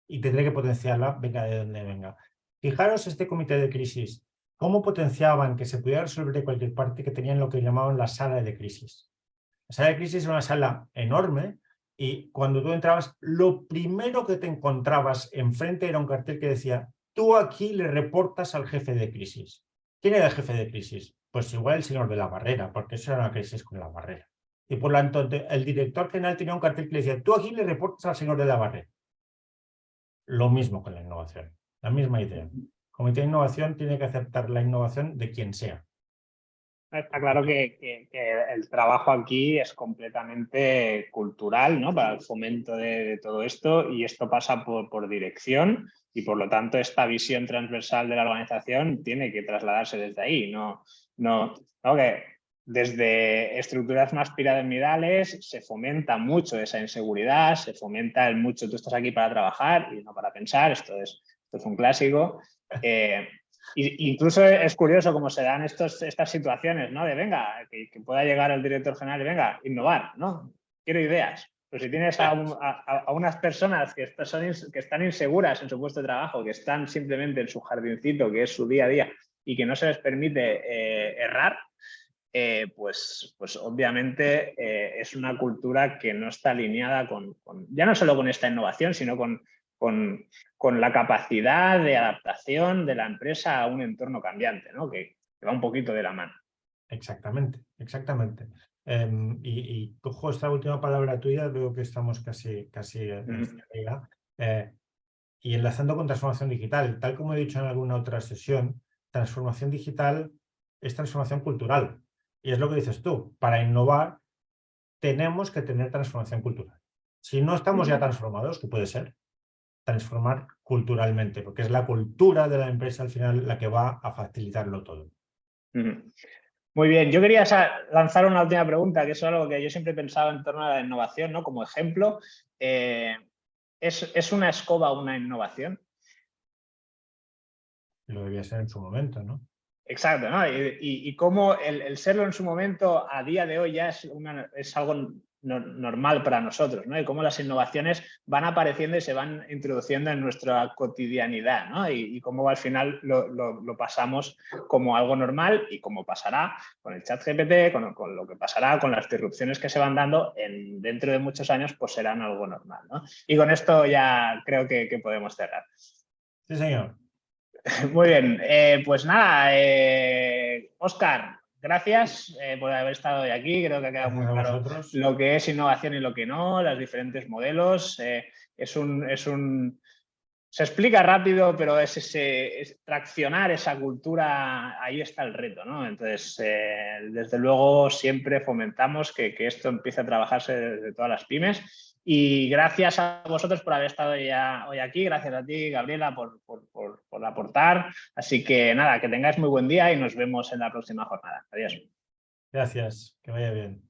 y tendré que potenciarla, venga de donde venga. Fijaros este comité de crisis, cómo potenciaban que se pudiera resolver de cualquier parte, que tenían lo que llamaban la sala de crisis. La sala de crisis era una sala enorme y cuando tú entrabas, lo primero que te encontrabas enfrente era un cartel que decía, tú aquí le reportas al jefe de crisis. ¿Quién era el jefe de crisis? Pues igual el señor de la Barrera, porque eso era una crisis con la Barrera. Y por lo tanto, el director general tenía un cartel que le decía, tú aquí le reportas al señor de la Barrera. Lo mismo con la innovación, la misma idea. El comité de innovación tiene que aceptar la innovación de quien sea. Está claro que el trabajo aquí es completamente cultural, ¿no? Para el fomento de todo esto, y esto pasa por dirección, y por lo tanto esta visión transversal de la organización tiene que trasladarse desde ahí. Que desde estructuras más piramidales se fomenta mucho esa inseguridad, se fomenta el mucho tú estás aquí para trabajar y no para pensar, esto es un clásico. Incluso es curioso cómo se dan estas situaciones, ¿no? De venga, que pueda llegar el director general y venga, innovar, ¿no? Quiero ideas. Pues si tienes a unas personas que están inseguras en su puesto de trabajo, que están simplemente en su jardincito, que es su día a día, y que no se les permite errar, pues obviamente es una cultura que no está alineada ya no solo con esta innovación, sino con la capacidad de adaptación de la empresa a un entorno cambiante, ¿no? Que va un poquito de la mano. Exactamente, exactamente. Y cojo esta última palabra tuya, veo que estamos casi en ella. Y enlazando con transformación digital, tal como he dicho en alguna otra sesión, transformación digital es transformación cultural. Y es lo que dices tú, para innovar tenemos que tener transformación cultural. Si no estamos ya transformados, ¿qué puede ser? Transformar culturalmente, porque es la cultura de la empresa al final la que va a facilitarlo todo. Muy bien, yo quería lanzar una última pregunta, que es algo que yo siempre he pensado en torno a la innovación, ¿no? Como ejemplo, ¿es una escoba una innovación? Lo debía ser en su momento, ¿no? Exacto, ¿no? Y cómo el serlo en su momento a día de hoy ya es algo normal para nosotros, ¿no? Y cómo las innovaciones van apareciendo y se van introduciendo en nuestra cotidianidad, ¿no? Y cómo al final lo pasamos como algo normal y como pasará con el ChatGPT, con lo que pasará, con las disrupciones que se van dando dentro de muchos años, pues serán algo normal, ¿no? Y con esto ya creo que podemos cerrar. Sí, señor. Muy bien, pues nada, Óscar, gracias por haber estado hoy aquí. Creo que ha quedado muy Gracias a claro vosotros. lo que es innovación y lo que no, los diferentes modelos. Se explica rápido, pero es traccionar esa cultura, ahí está el reto, ¿no? Entonces, desde luego, siempre fomentamos que esto empiece a trabajarse desde todas las pymes. Y gracias a vosotros por haber estado ya hoy aquí. Gracias a ti, Gabriela, por aportar. Así que nada, que tengáis muy buen día y nos vemos en la próxima jornada. Adiós. Gracias, que vaya bien.